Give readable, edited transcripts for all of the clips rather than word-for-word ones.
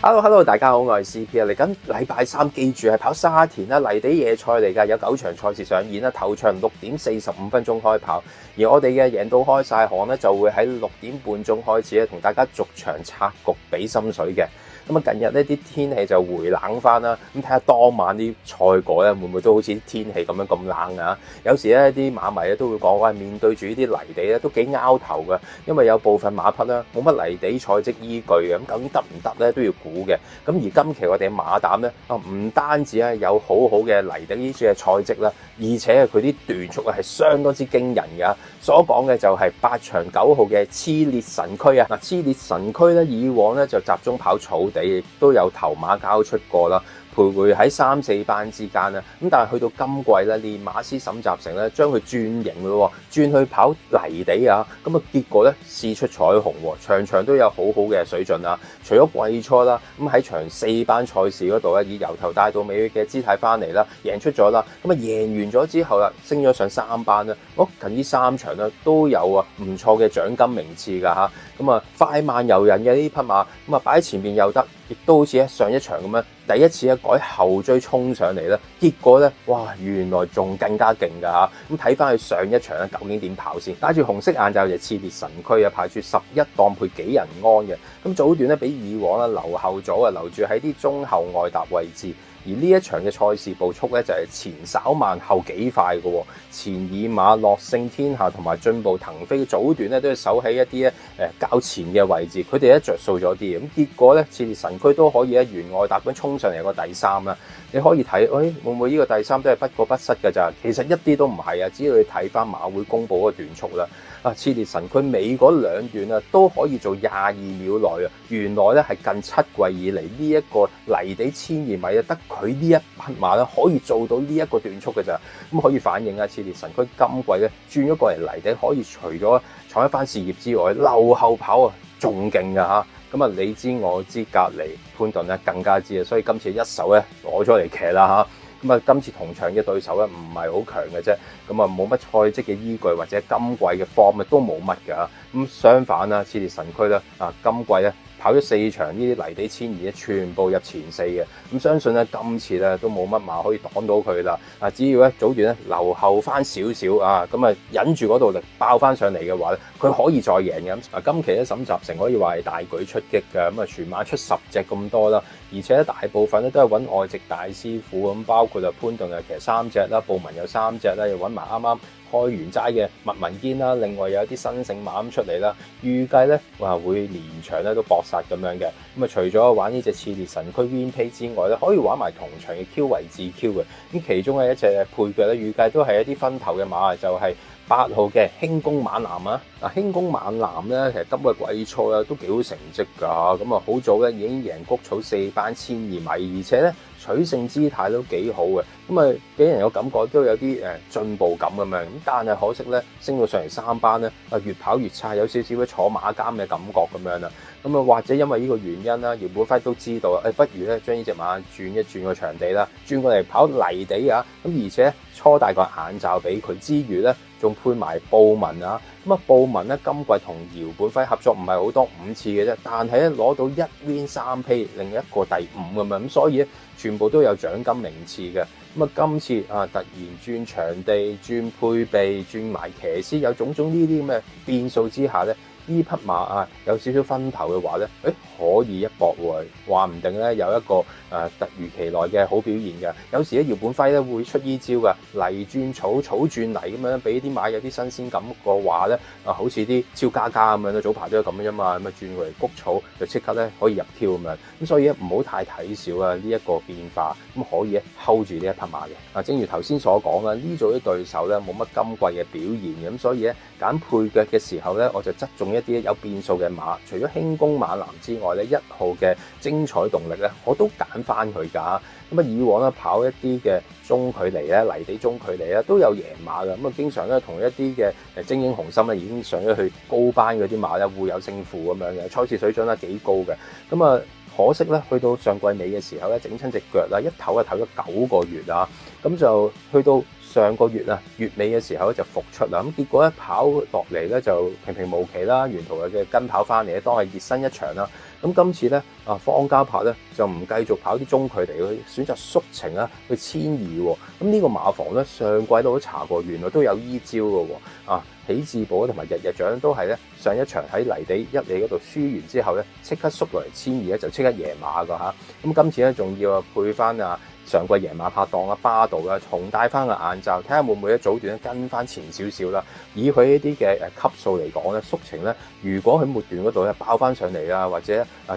Hello，大家好，我係 CP 啊！嚟緊禮拜三，記住係跑沙田啦，泥地野賽嚟㗎，有9場賽事上演啦。頭場6點45分鐘開跑，而我哋嘅贏到開晒行咧，就會喺6點半鐘開始咧，同大家逐場拆局比心水嘅。咁啊，近日呢啲天氣就回冷翻啦，咁睇下當晚啲賽果咧，會唔會都好似天氣咁樣咁冷啊？有時咧啲馬迷咧都會講話，面對住呢啲泥地咧都幾拗頭㗎，因為有部分馬匹咧冇乜泥地賽績依據嘅，咁究竟得唔得咧都要估嘅。咁而今期我哋馬膽咧唔單止係有好好嘅泥地呢啲嘅賽績啦，而且佢啲段速係相當之驚人㗎。所講嘅就係8場9號嘅熾烈神駒啊！嗱，熾烈神駒咧以往咧就集中跑草地，亦都有頭馬交出過啦，徘徊喺3、4班之間啦。咁但係去到今季咧，練馬師沈集成咧將佢轉型咯，轉去跑泥地啊！咁啊結果咧試出彩虹，場場都有好好嘅水準啊！除咗季初啦，咁喺場4班賽事嗰度咧，以由頭帶到尾嘅姿態翻嚟啦，贏出咗啦。咁啊贏完咗之後啦，升咗上3班啦。近呢3場咧都有唔錯嘅獎金名次㗎嚇。咁啊快慢遊人嘅呢匹馬，咁啊擺喺前面又得，亦都好似喺上一場咁樣，第一次改後追衝上嚟啦。結果咧，哇原來仲更加勁㗎嚇。咁睇翻佢上一場咧，究竟點跑先？戴住紅色眼罩就熾烈神駒啊，排住11檔配幾人安嘅。咁早段咧比以往咧留後咗啊，留住喺啲中後外搭位置。而呢一場嘅賽事步速咧就係前稍慢後幾快嘅，前二馬樂勝天下同埋進步騰飛早段咧都要守喺一啲咧較前嘅位置，佢哋咧着數咗啲。咁結果咧熾烈神駒都可以喺沿外搭咁衝上嚟個第3啦。你可以睇，會唔會呢個第3都係不過不失㗎咋？其實一啲都唔係啊，只要你睇翻馬會公佈嗰個段速啦。熾烈神駒尾嗰2段啊都可以做22秒內啊！原來咧係近7季以嚟呢一個泥地1200米啊，得佢呢一匹馬咧可以做到呢一個段速嘅咋。咁可以反映啊，熾烈神駒今季咧轉咗過嚟泥地，可以除咗闖一番事業之外，留後跑啊仲勁㗎嚇。咁啊你知我知，隔離潘頓咧更加知啊，所以今次一手咧攞咗嚟騎啦嚇。咁啊，今次同場嘅對手咧唔係好強嘅啫，咁啊冇乜賽績嘅依據或者今季嘅 form 都冇乜㗎。咁相反啦，熾烈神駒咧今季咧跑咗4場呢啲泥地1200咧，全部入前4嘅。咁相信咧今次咧都冇乜馬可以擋到佢啦。只要咧早段咧留後翻少少啊，咁啊忍住嗰度力爆翻上嚟嘅話咧，佢可以再贏嘅。今期咧沈集成可以話係大舉出擊嘅，咁啊全馬出10隻咁多啦，而且咧大部分咧都係揾外籍大師傅，咁包括潘頓其實3隻啦，布文有3隻啦，又揾埋啱啱開完齋嘅麥文堅啦，另外有啲新勝馬咁出嚟啦，預計咧會連場咧都搏殺咁樣嘅。咁啊除咗玩呢隻熾烈神駒 Winpay 之外咧，可以玩埋同場嘅 Q 維治 Q 嘅。咁其中嘅一隻配腳咧，預計都係一啲分頭嘅馬，就係8號嘅輕功猛男啊！輕功猛男咧，其實今個季初咧都幾好成績㗎，咁啊好早咧已經贏谷草4班1200米，而且咧取勝姿態都幾好嘅，咁啊俾人有感覺都有啲進步感咁樣。咁但係可惜咧，升到上嚟3班咧越跑越差，有少少坐馬監嘅感覺咁樣啦。咁啊或者因為呢個原因啦，姚本輝都知道不如咧將呢隻馬轉一轉個場地啦，轉過嚟跑泥地啊！咁而且初大個眼罩俾佢之餘咧，仲配埋布文啊！咁啊布文咧今季同姚本輝合作唔係好多5次嘅啫，但係咧攞到1 win 3 pay，另一個第5咁樣，咁所以咧全部都有獎金名次嘅。咁啊今次突然轉場地、轉配備、轉埋騎師，有種種呢啲咁嘅變數之下咧，呢匹馬有少少分頭嘅話咧，可以一搏喎，話唔定咧有一個突如其來嘅好表現嘅。有時咧姚本輝咧會出依招㗎，泥轉草，草轉泥咁樣，俾啲馬有啲新鮮感嘅話咧，好似啲超加加咁樣，早排都係咁樣啫嘛，咁啊轉過嚟谷草就即刻咧可以入 Q 咁樣。咁所以咧唔好太睇小呢一個變化，咁可以 hold 住呢一匹馬嘅。正如頭先所講啦，呢組啲對手咧冇乜今季嘅表現，咁所以咧揀配腳嘅時候咧，我就側重一啲有變數嘅馬，除咗輕功猛男之外咧，1號嘅精彩動力咧，我都揀翻佢㗎。咁啊，以往咧跑一啲嘅中距離咧，泥地中距離咧都有贏馬㗎。咁啊，經常咧同一啲嘅精英雄心咧已經上咗去高班嗰啲馬咧，互有勝負咁樣嘅，賽事水準咧幾高嘅。咁啊，可惜咧去到上季尾嘅時候咧，整親隻腳啦，一唞就唞咗9個月啊。咁就去到上個月月尾嘅時候就復出啦，咁結果跑落嚟咧就平平無奇啦，沿途嘅跟跑翻嚟，當係熱身一場啦。咁今次咧方嘉柏咧就唔繼續跑啲中距離，佢選擇縮程去遷移喎。咁呢個馬房咧上季都查過，原來都有依招嘅喎。喜智寶同埋日日獎都係咧上一場喺泥地一里嗰度輸完之後咧，即刻縮落嚟遷移咧，就即刻贏馬噶嚇。咁今次咧仲要配翻上季贏馬拍檔巴道啦，重戴翻個眼罩，睇下會唔會早段跟翻前少少啦。以佢呢啲嘅級數嚟講咧，縮程咧，如果喺末段嗰度咧爆翻上嚟啦，或者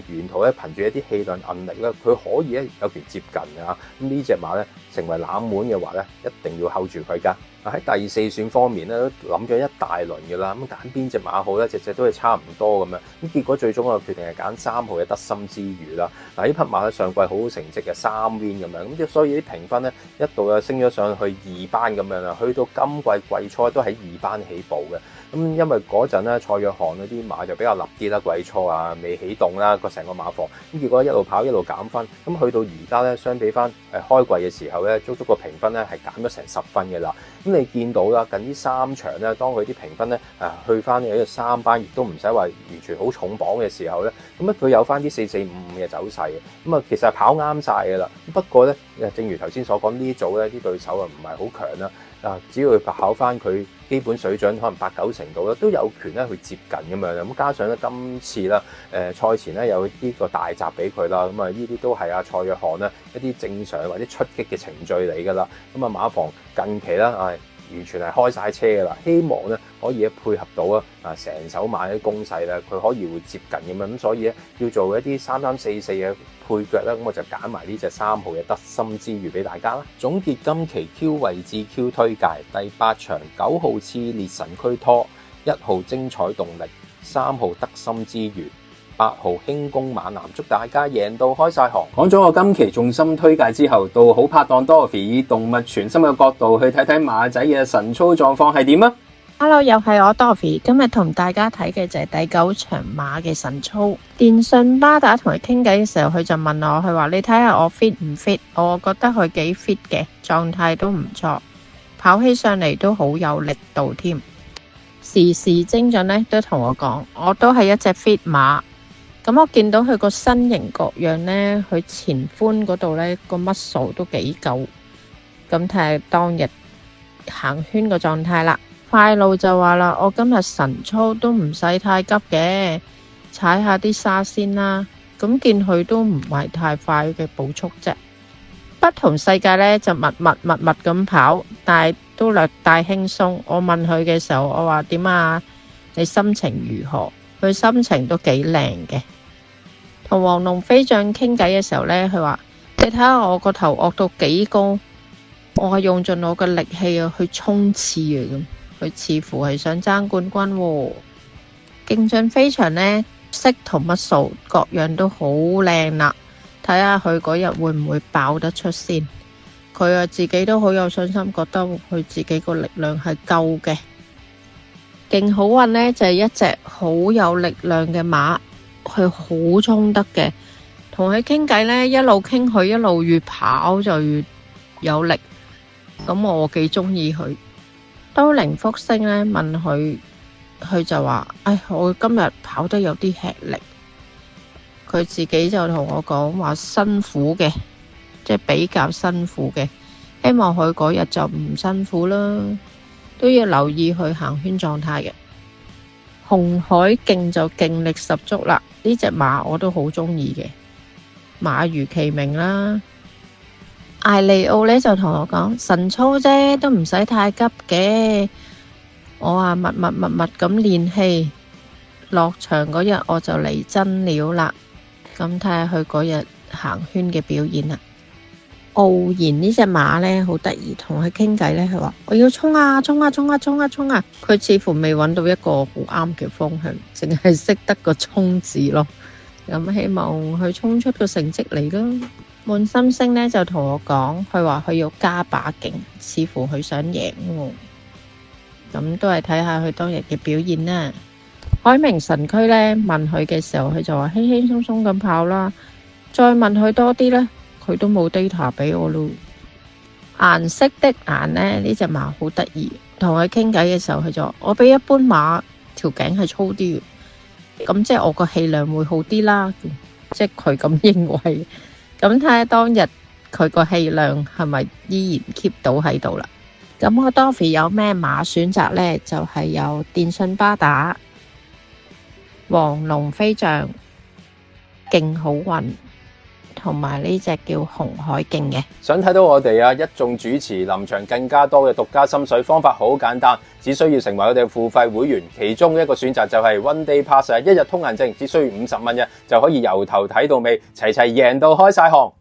沿途咧憑住一啲氣量韌力咧，佢可以咧有權接近㗎。咁呢隻馬咧成為冷門嘅話咧，一定要 hold 住佢㗎。喺第四選方面咧，都諗咗一大輪嘅啦，咁揀邊隻馬好咧，隻隻都係差唔多咁樣。咁結果最終我決定係揀3號嘅得心之餘啦。呢匹馬咧上季好好成績嘅3 win 咁樣，咁所以啲評分咧一度升咗上去2班咁樣啦，去到今季季初都喺2班起步嘅。咁因為嗰陣咧蔡約翰嗰啲馬就比較立啲啦，季初未起動啦，成個馬房，咁結果一路跑一路減分，咁去到而家咧相比翻開季嘅時候咧，足個評分咧係減咗成10分嘅啦。咁你見到啦，近呢3場咧，當佢啲評分咧去翻呢個3班，亦都唔使話完全好重磅嘅時候咧，咁佢有翻啲4-4-5-5嘅走勢嘅，咁其實係跑啱晒嘅啦。不過咧，正如頭先所講，呢組咧啲對手唔係好強啦。只要佢跑翻佢基本水準，可能8-9成度咧，都有權咧去接近咁樣。咁加上咧今次啦，賽前咧有呢個大閘俾佢啦，咁呢啲都係蔡約翰咧一啲正常或者出擊嘅程序嚟噶啦。咁馬房近期啦，完全係開晒車噶啦，希望咧可以配合到成手馬啲攻勢咧，佢可以會接近咁樣。咁所以咧要做一啲3-3-4-4嘅配腳啦，咁我就揀埋呢隻3號嘅得心之餘俾大家啦。總結今期 Q 位置 Q 推介，第8場9號次烈神驅拖，1號精彩動力，3號得心之餘，8號輕功猛男，祝大家贏到開晒行。講咗我今期重心推介之後，到好拍檔 Dorothy 以動物傳心嘅角度去睇睇馬仔嘅神操狀況係點啊！ Hello， 又係我 Dorothy， 今日同大家睇嘅就係第9場馬嘅神操。電信巴打同佢傾偈嘅時候，佢就問我，佢話你睇下我 fit 唔 fit？ 我覺得佢幾 fit 嘅，狀態都唔錯，跑起上嚟都好有力度添。時時精準呢都同我講，我都係一隻 fit 馬。咁我見到佢個身形各樣呢，佢前寬嗰度呢個 muscle 都幾夠。咁睇下當日行圈個狀態啦。快路就話啦，我今日神操都唔使太急嘅，踩下啲沙先啦。咁見佢都唔係太快嘅步速啫。不同世界呢就密咁跑，但係都略帶輕鬆。我問佢嘅時候，我話點啊？你心情如何？佢心情都幾靚嘅。同黃龍飛將傾偈嘅時候呢，佢話你睇下我個頭惡到幾高，我係用盡我嘅力氣去衝刺啊咁。佢似乎係想爭冠軍喎。勁進飛翔呢，色同乜數各樣都好靚啦，睇下佢嗰日會唔會爆得出先。佢自己都好有信心，覺得佢自己個力量係夠嘅。勁好運呢，就係一隻好有力量嘅馬，佢好衝得嘅。同佢傾偈呢，一路傾佢一路越跑就越有力，咁我幾中意佢。都靈福星呢問佢，佢就話：我今日跑得有啲吃力。佢自己就同我講話辛苦嘅，即係比較辛苦嘅。希望佢嗰日就唔辛苦啦，都要留意佢行圈狀態嘅。紅海勁就勁力十足啦，呢隻馬我都好中意嘅，馬如其名啦。艾利奧呢就同我講神操啫，都唔使太急嘅。我話密咁練氣，落場嗰日我就嚟真料啦。咁睇下佢嗰日行圈嘅表現啦。傲然呢隻馬呢好得意，同佢傾偈呢，佢話我要衝啊衝啊衝啊衝啊衝啊！佢似乎未揾到一個好啱嘅方向，淨係識得個衝字咯。咁希望佢衝出個成績嚟啦。滿心星呢就同我講，佢話佢要加把勁，似乎佢想贏喎。咁都係睇下佢當日嘅表現啦。海明神區呢問佢嘅時候，佢就話輕輕鬆鬆咁跑啦。再問佢多啲呢，佢都冇 data 俾我咯。顏色的顏呢隻馬好得意，同佢傾偈嘅時候，佢就話我比一般馬條頸係粗啲嘅，咁即係我個氣量會好啲啦，即係佢咁認為。咁睇下當日佢個氣量係咪依然 keep 到喺度啦。咁我 Dorothy 有咩馬選擇呢？就係有電信巴打、黃龍飛象、勁好運同埋呢隻叫紅海徑嘅。想睇到我哋一眾主持臨場更加多嘅獨家心水方法，好簡單，只需要成為我哋嘅付費會員。其中一個選擇就係 One Day Pass， 一日通行證，只需要50蚊啫，就可以由頭睇到尾，齊齊贏到開晒行。